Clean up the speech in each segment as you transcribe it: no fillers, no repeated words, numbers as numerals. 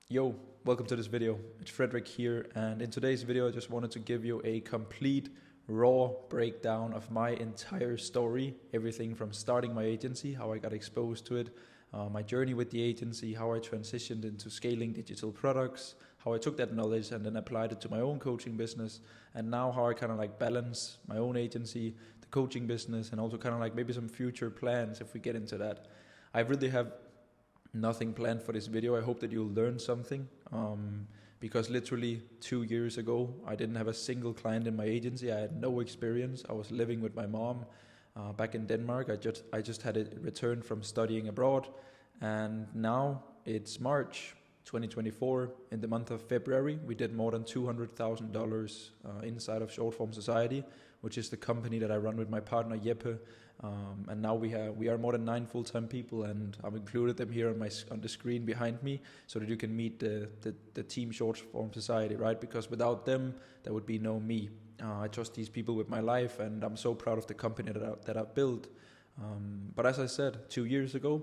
Yo, welcome to this video. It's Frederik here, and in today's video I just wanted to give you a complete raw breakdown of my entire story, everything from starting my agency, how I got exposed to it, my journey with the agency, how I transitioned into scaling digital products, how I took that knowledge and then applied it to my own coaching business, and now how I kind of like balance my own agency, the coaching business, and also kind of like maybe some future plans if we get into that. I really have nothing planned for this video. I hope that you'll learn something, because literally 2 years ago I didn't have a single client in my agency. I had no experience. I was living with my mom back in Denmark. I just had a return from studying abroad, and now it's March 2024. In the month of February we did more than $200,000 inside of Short Form Society, which is the company that I run with my partner Jeppe. And now we are more than 9 full-time people, and I've included them here on the screen behind me so that you can meet the team Short Form Society, right? Because without them there would be no me. I trust these people with my life, and I'm so proud of the company that I've built. But as I said, 2 years ago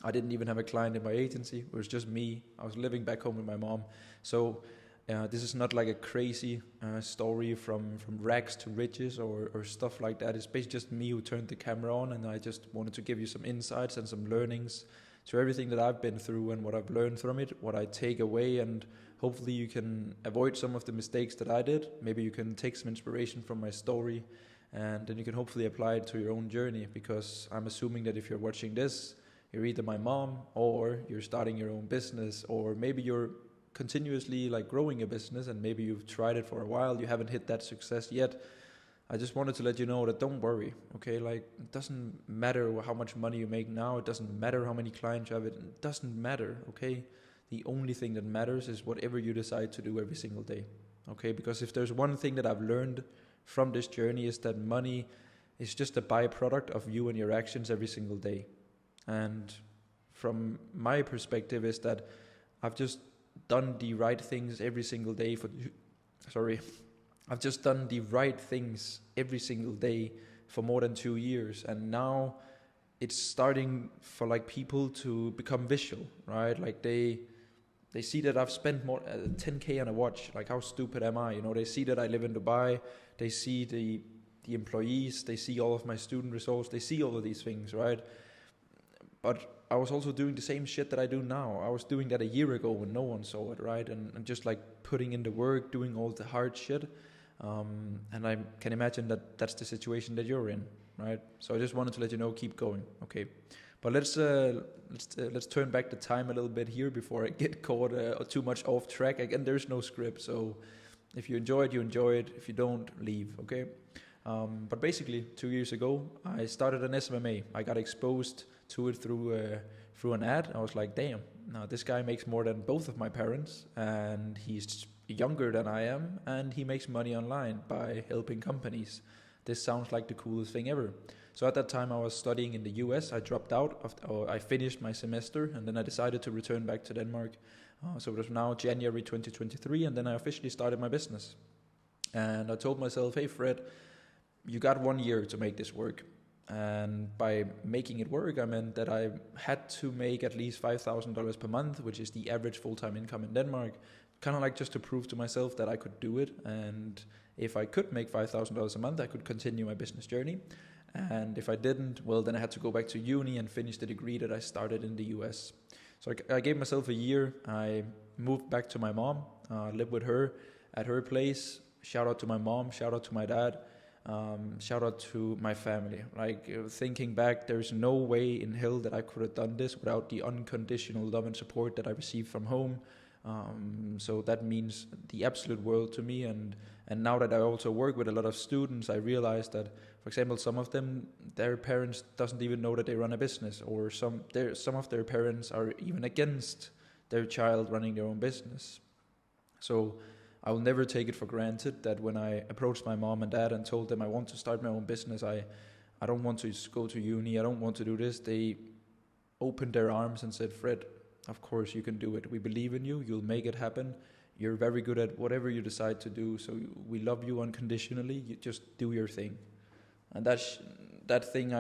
I didn't even have a client in my agency. It was just me. I was living back home with my mom. So this is not like a crazy story from rags to riches or stuff like that. It's basically just me who turned the camera on, and I just wanted to give you some insights and some learnings to everything that I've been through and what I've learned from it, what I take away, and hopefully you can avoid some of the mistakes that I did. Maybe you can take some inspiration from my story, and then you can hopefully apply it to your own journey, because I'm assuming that if you're watching this, you're either my mom or you're starting your own business, or maybe you're continuously like growing a business and maybe you've tried it for a while, you haven't hit that success yet. I just wanted to let you know that don't worry, okay? Like, it doesn't matter how much money you make now, it doesn't matter how many clients you have, it doesn't matter, okay? The only thing that matters is whatever you decide to do every single day, okay? Because if there's one thing that I've learned from this journey, is that money is just a byproduct of you and your actions every single day. And from my perspective is that I've just done the right things every single day I've just done the right things every single day for more than 2 years, and now it's starting for like people to become visual, right? Like they see that I've spent more 10k on a watch. Like, how stupid am I? They see that I live in Dubai. They see the employees. They see all of my student results. They see all of these things, right? But I was also doing the same shit that I do now. I was doing that a year ago when no one saw it, right? And just like putting in the work, doing all the hard shit. And I can imagine that that's the situation that you're in, right? So I just wanted to let you know, keep going, okay? But let's turn back the time a little bit here before I get caught too much off track. Again, there's no script, so if you enjoy it, you enjoy it. If you don't, leave, okay? But basically, 2 years ago, I started an SMMA. I got exposed to it through an ad. I was like, damn, now this guy makes more than both of my parents, and he's younger than I am, and he makes money online by helping companies. This sounds like the coolest thing ever. So at that time I was studying in the US. I dropped out I finished my semester, and then I decided to return back to Denmark. So it was now January 2023, and then I officially started my business. And I told myself, hey Fred, you got 1 year to make this work. And by making it work, I meant that I had to make at least $5,000 per month, which is the average full-time income in Denmark, kind of like just to prove to myself that I could do it. And if I could make $5,000 a month, I could continue my business journey. And if I didn't, well, then I had to go back to uni and finish the degree that I started in the US. So I gave myself a year. I moved back to my mom, lived with her at her place. Shout out to my mom, shout out to my dad. Shout out to my family. Like, thinking back, there's no way in hell that I could have done this without the unconditional love and support that I received from home. So that means the absolute world to me. And now that I also work with a lot of students, I realize that, for example, some of them, their parents doesn't even know that they run a business, or some of their parents are even against their child running their own business. So I will never take it for granted that when I approached my mom and dad and told them I want to start my own business, I don't want to go to uni, I don't want to do this, they opened their arms and said, Fred, of course you can do it. We believe in you, you'll make it happen. You're very good at whatever you decide to do, so we love you unconditionally, you just do your thing. And that thing,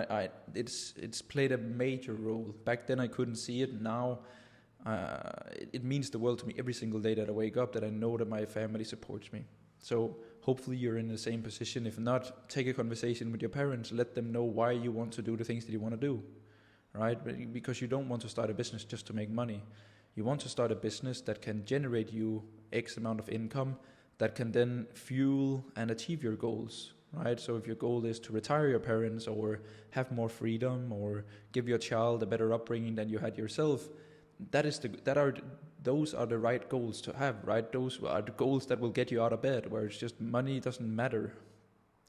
it's played a major role. Back then I couldn't see it, now it means the world to me every single day that I wake up, that I know that my family supports me. So hopefully you're in the same position. If not, take a conversation with your parents. Let them know why you want to do the things that you want to do, right? Because you don't want to start a business just to make money. You want to start a business that can generate you X amount of income that can then fuel and achieve your goals, right? So if your goal is to retire your parents or have more freedom or give your child a better upbringing than you had yourself, those are the right goals to have, right? Those are the goals that will get you out of bed, where it's just money doesn't matter.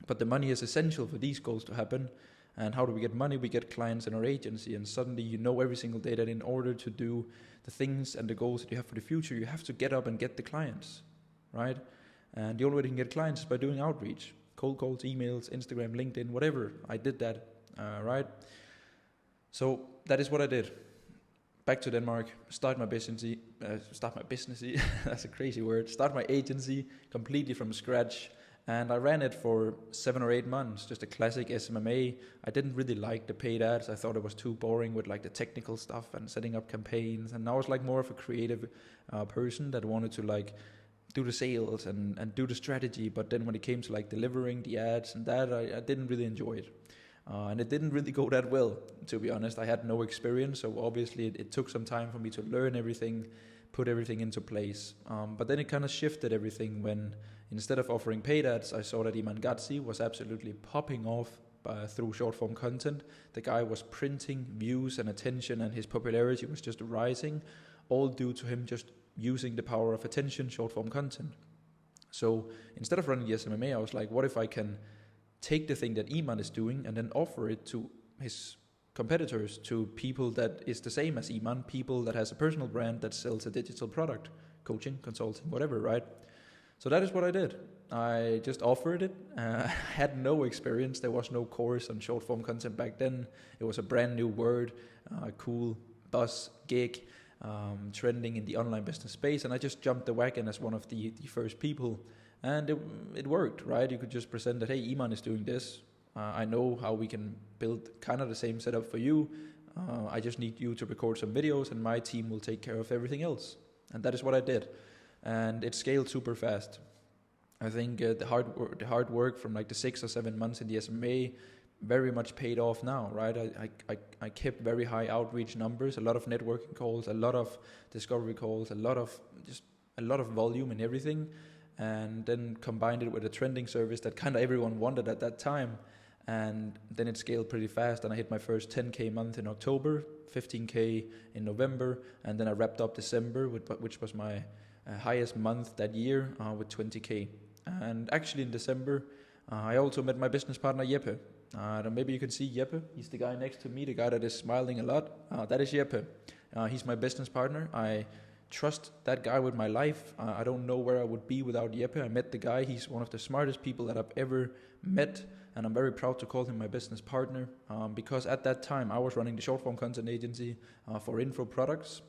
But the money is essential for these goals to happen. And how do we get money? We get clients in our agency, and suddenly you know every single day that in order to do the things and the goals that you have for the future, you have to get up and get the clients, right? And the only way you can get clients is by doing outreach, cold calls, emails, Instagram, LinkedIn, whatever. I did that, right? So that is what I did. Back to Denmark, start my business, that's a crazy word, start my agency completely from scratch. And I ran it for 7 or 8 months, just a classic SMMA. I didn't really like the paid ads. I thought it was too boring with like the technical stuff and setting up campaigns. And I was like more of a creative person that wanted to like do the sales and do the strategy. But then when it came to like delivering the ads and that, I didn't really enjoy it. And it didn't really go that well, to be honest. I had no experience, so obviously it took some time for me to learn everything, put everything into place. But then it kind of shifted everything when, instead of offering paid ads, I saw that Iman Gatsi was absolutely popping off through short form content. The guy was printing views and attention, and his popularity was just rising, all due to him just using the power of attention, short form content. So instead of running the SMMA, I was like, what if I can take the thing that Iman is doing and then offer it to his competitors, to people that is the same as Iman, people that has a personal brand that sells a digital product, coaching, consulting, whatever, right? So that is what I did. I just offered it. I had no experience. There was no course on short form content back then. It was a brand new word, cool, buzz, gig, trending in the online business space. And I just jumped the wagon as one of the first people. And it worked, right? You could just present that, hey, Iman is doing this. I know how we can build kind of the same setup for you. I just need you to record some videos and my team will take care of everything else. And that is what I did. And it scaled super fast. I think the hard work from like the 6 or 7 months in the SMA very much paid off now, right? I kept very high outreach numbers, a lot of networking calls, a lot of discovery calls, a lot of volume and everything. And then combined it with a trending service that kind of everyone wanted at that time. And then it scaled pretty fast, and I hit my first 10K month in October, 15K in November, and then I wrapped up December, which was my highest month that year, with 20K. And actually in December, I also met my business partner Jeppe. Maybe you can see Jeppe. He's the guy next to me, the guy that is smiling a lot. That is Jeppe. He's my business partner. I trust that guy with my life. I don't know where I would be without Jeppe. I met the guy. He's one of the smartest people that I've ever met, and I'm very proud to call him my business partner, because at that time I was running the short form content agency for info products.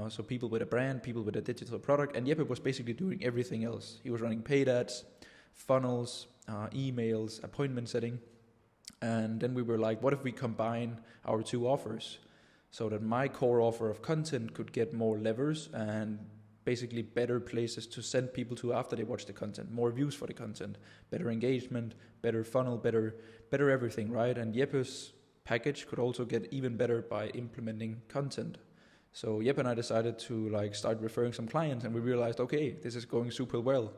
So people with a brand, people with a digital product, and Jeppe was basically doing everything else. He was running paid ads, funnels, emails, appointment setting. And then we were like, what if we combine our two offers so that my core offer of content could get more levers and basically better places to send people to after they watch the content, more views for the content, better engagement, better funnel, better everything, right? And Jeppe's package could also get even better by implementing content. So Jeppe and I decided to start referring some clients, and we realized, okay, this is going super well.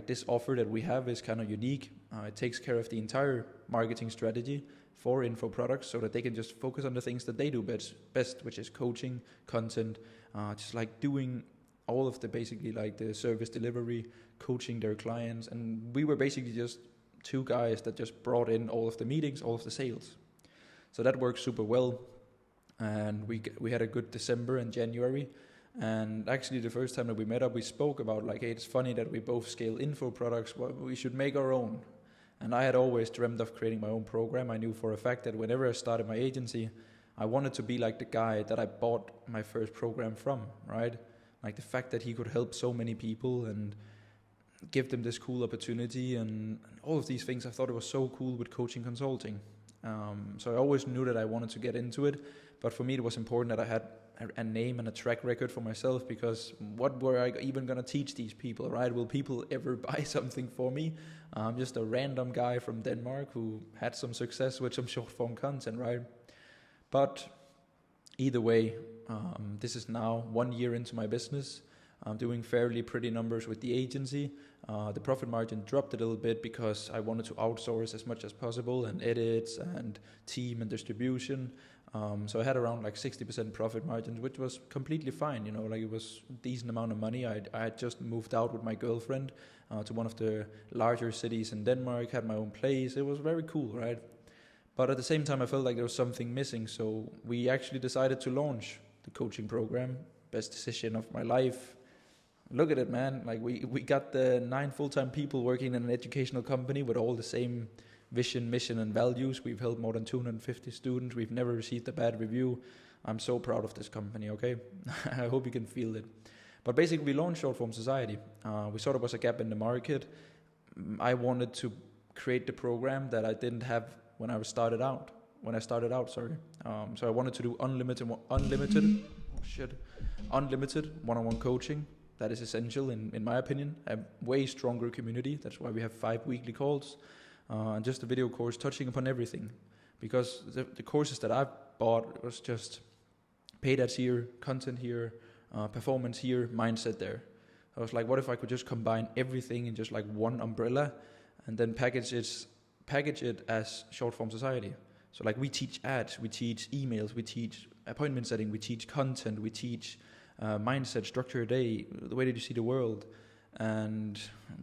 This offer that we have is kind of unique. It takes care of the entire marketing strategy for info products so that they can just focus on the things that they do best, which is coaching, content, just doing all of the basically the service delivery, coaching their clients. And we were basically just two guys that just brought in all of the meetings, all of the sales. So that worked super well. And we had a good December and January. And actually the first time that we met up, we spoke about hey, it's funny that we both scale info products, we should make our own. And I had always dreamt of creating my own program. I knew for a fact that whenever I started my agency, I wanted to be like the guy that I bought my first program from, right? The fact that he could help so many people and give them this cool opportunity and all of these things. I thought it was so cool with coaching consulting. So I always knew that I wanted to get into it, but for me it was important that I had a name and a track record for myself, because what were I even going to teach these people, right? Will people ever buy something for me? I'm just a random guy from Denmark who had some success with some short form content, right? But either way, this is now 1 year into my business. I'm doing fairly pretty numbers with the agency. The profit margin dropped a little bit because I wanted to outsource as much as possible, and edits and team and distribution. So I had around like 60% profit margins, which was completely fine. Like it was a decent amount of money. I had just moved out with my girlfriend to one of the larger cities in Denmark, had my own place. It was very cool, right? But at the same time, I felt like there was something missing. So we actually decided to launch the coaching program. Best decision of my life. Look at it, man. Like we got the 9 full-time people working in an educational company with all the same vision, mission, and values. We've helped more than 250 students. We've never received a bad review. I'm so proud of this company, okay? I hope you can feel it. But basically, we launched Short Form Society. We saw there was a gap in the market. I wanted to create the program that I didn't have when I started out. So I wanted to do unlimited one-on-one coaching. That is essential in my opinion. A way stronger community. That's why we have 5 weekly calls. And just a video course touching upon everything. Because the courses that I've bought was just paid ads here, content here, performance here, mindset there. I was like, what if I could just combine everything in just like one umbrella and then package it as Short Form Society. So like we teach ads, we teach emails, we teach appointment setting, we teach content, we teach mindset, structure a day, the way that you see the world. And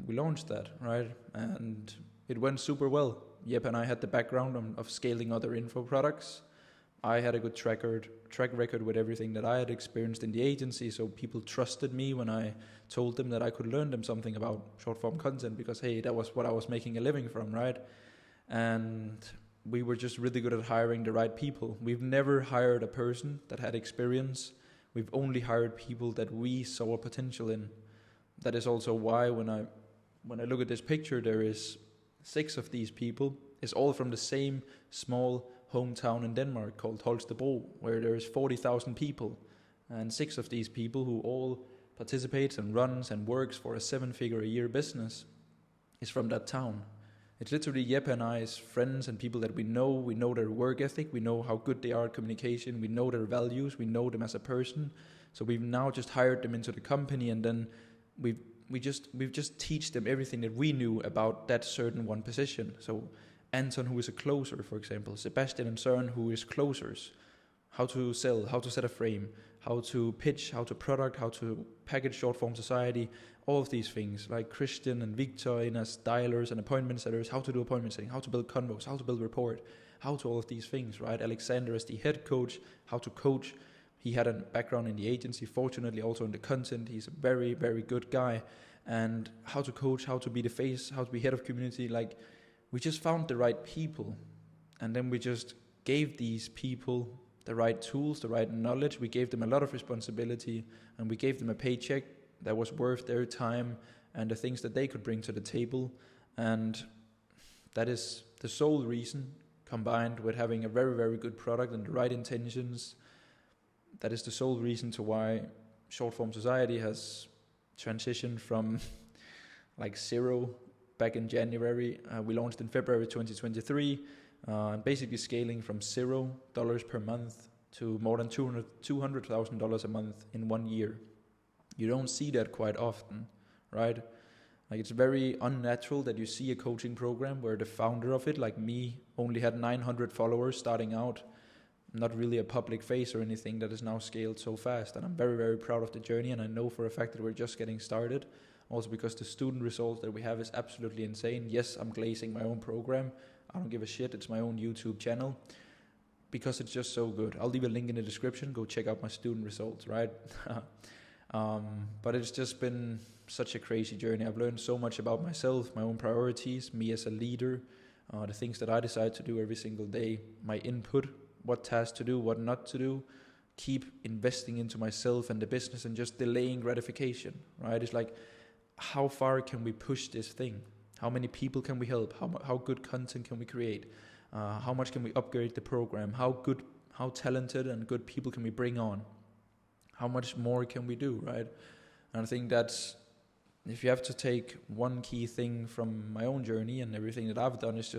we launched that, right? And it went super well. Yep, and I had the background of scaling other info products. I had a good track record with everything that I had experienced in the agency, so people trusted me when I told them that I could learn them something about short form content, because hey, that was what I was making a living from, right? And we were just really good at hiring the right people. We've never hired a person that had experience. We've only hired people that we saw potential in. That is also why when I look at this picture, there is 6 of these people. It's all from the same small hometown in Denmark called Holstebro, where there is 40,000 people. And 6 of these people who all participates and runs and works for a 7-figure a year business is from that town. It's literally Jeppe and I's friends and people that we know their work ethic, we know how good they are at communication, we know their values, we know them as a person. So we've now just hired them into the company, and then we've just teach them everything that we knew about that certain one position. So Anton, who is a closer, for example, Sebastian and Søren, who is closers, how to sell, how to set a frame, how to pitch, how to product, how to package Short Form Society, all of these things, like Christian and Victor in as dialers and appointment setters, how to do appointment setting, how to build convos, how to build report, how to all of these things, right? Alexander as the head coach, how to coach. He had a background in the agency, fortunately also in the content. He's a very, very good guy. And how to coach, how to be the face, how to be head of community. Like, we just found the right people. And then we just gave these people the right tools, the right knowledge. We gave them a lot of responsibility, and we gave them a paycheck that was worth their time and the things that they could bring to the table. And that is the sole reason, combined with having a very, very good product and the right intentions, that is the sole reason to why Short Form Society has transitioned from like 0 back in January. We launched in February 2023, basically scaling from $0 per month to more than $200,000 a month in 1 year. You don't see that quite often, right? Like, it's very unnatural that you see a coaching program where the founder of it, like me, only had 900 followers starting out. Not really a public face or anything, that is now scaled so fast. And I'm very, very proud of the journey, and I know for a fact that we're just getting started. Also because the student results that we have is absolutely insane. Yes, I'm glazing my own program. I don't give a shit. It's my own YouTube channel because it's just so good. I'll leave a link in the description. Go check out my student results, right? But it's just been such a crazy journey. I've learned so much about myself, my own priorities, me as a leader, the things that I decide to do every single day, my input, what tasks to do, what not to do, keep investing into myself and the business and just delaying gratification, right? It's like, how far can we push this thing? How many people can we help? How good content can we create? How much can we upgrade the program? How talented and good people can we bring on? How much more can we do, right? And I think that's, if you have to take one key thing from my own journey and everything that I've done, is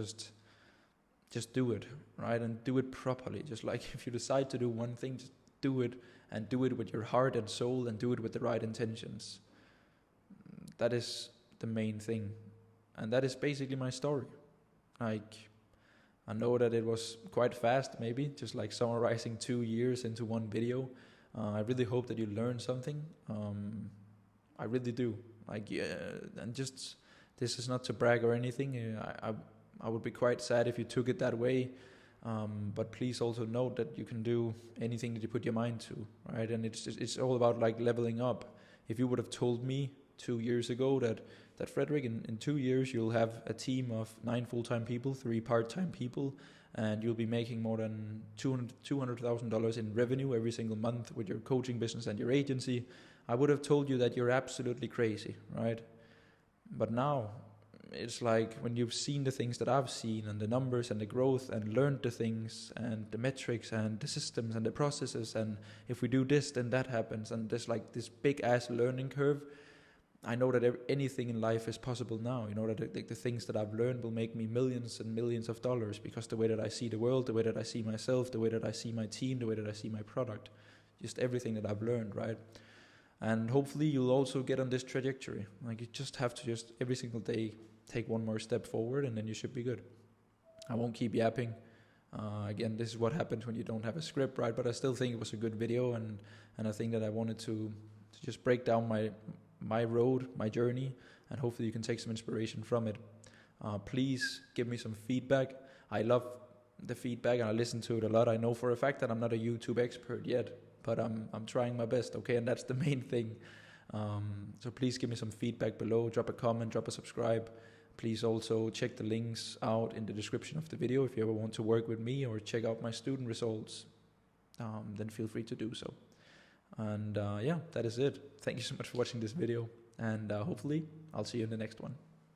just do it, right? And do it properly. Just like if you decide to do one thing, just do it, and do it with your heart and soul, and do it with the right intentions. That is the main thing. And that is basically my story. Like, I know that it was quite fast, maybe, just like summarizing 2 years into one video. I really hope that you learned something. I really do. Like, and just, this is not to brag or anything. I would be quite sad if you took it that way. But please also note that you can do anything that you put your mind to, right? And it's all about like leveling up. If you would have told me 2 years ago that Frederik, in 2 years you'll have a team of 9 full-time people, 3 part-time people, and you'll be making more than $200,000 in revenue every single month with your coaching business and your agency, I would have told you that you're absolutely crazy, right? But now, it's like when you've seen the things that I've seen, and the numbers and the growth, and learned the things and the metrics and the systems and the processes, and if we do this, then that happens, and there's like this big ass learning curve. I know that anything in life is possible now. You know, that the things that I've learned will make me millions and millions of dollars, because the way that I see the world, the way that I see myself, the way that I see my team, the way that I see my product, just everything that I've learned, right? And hopefully you'll also get on this trajectory. Like, you just have to just every single day take one more step forward, and then you should be good. I won't keep yapping. Again, this is what happens when you don't have a script, right? But I still think it was a good video, and I think that I wanted to just break down my road, my journey, and hopefully you can take some inspiration from it. Please give me some feedback. I love the feedback, and I listen to it a lot. I know for a fact that I'm not a YouTube expert yet, but I'm trying my best, okay? And that's the main thing. So please give me some feedback below. Drop a comment, drop a subscribe. Please also check the links out in the description of the video if you ever want to work with me or check out my student results. Then feel free to do so. And yeah, that is it. Thank you so much for watching this video, and hopefully I'll see you in the next one.